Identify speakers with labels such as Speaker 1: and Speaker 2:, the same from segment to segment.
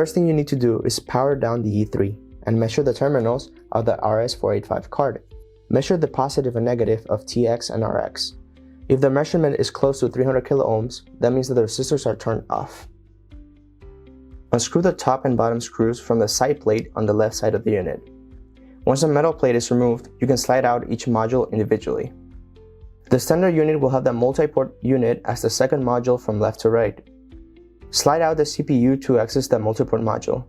Speaker 1: first thing you need to do is power down the E3 and measure the terminals of the RS485 card. Measure the positive and negative of TX and RX. If the measurement is close to 300 kilo ohms, that means that the resistors are turned off. Unscrew the top and bottom screws from the side plate on the left side of the unit. Once the metal plate is removed, you can slide out each module individually. The standard unit will have the multi-port unit as the second module from left to right. Slide out the CPU to access the multi-port module.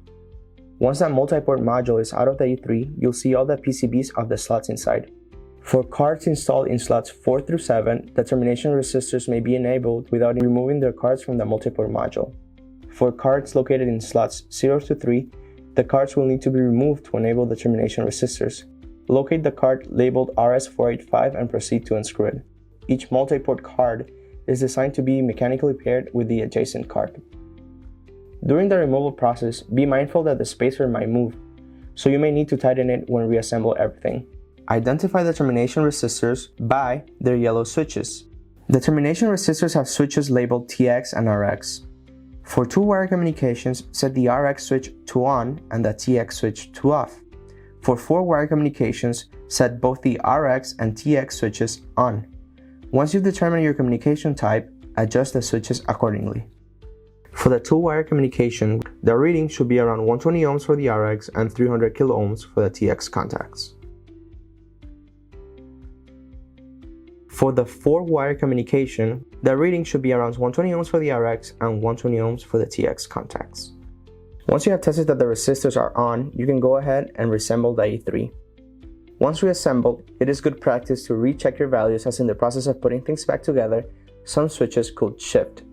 Speaker 1: Once that multi-port module is out of the E3, you'll see all the PCBs of the slots inside. For cards installed in slots 4 through 7, the termination resistors may be enabled without removing their cards from the multi-port module. For cards located in slots 0 to 3, the cards will need to be removed to enable the termination resistors. Locate the card labeled RS485 and proceed to unscrew it. Each multi-port card is designed to be mechanically paired with the adjacent card. During the removal process, be mindful that the spacer might move, so you may need to tighten it when reassemble everything. Identify the termination resistors by their yellow switches. The termination resistors have switches labeled TX and RX. For 2-wire communications, set the RX switch to on and the TX switch to off. For 4-wire communications, set both the RX and TX switches on. Once you've determined your communication type, adjust the switches accordingly. For the 2-wire communication, the reading should be around 120 ohms for the RX and 300 kilo ohms for the TX contacts. For the 4-wire communication, the reading should be around 120 ohms for the RX and 120 ohms for the TX contacts. Once you have tested that the resistors are on, you can go ahead and reassemble the E3. Once reassembled, it is good practice to recheck your values, as in the process of putting things back together, some switches could shift.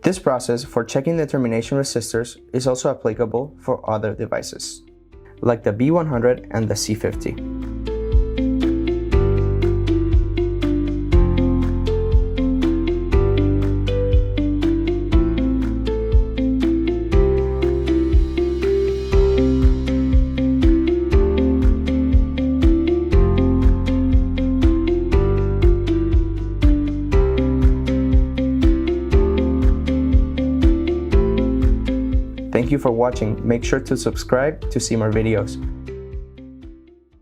Speaker 1: This process for checking the termination resistors is also applicable for other devices, like the B100 and the C50. Thank you for watching. Make sure to subscribe to see more videos.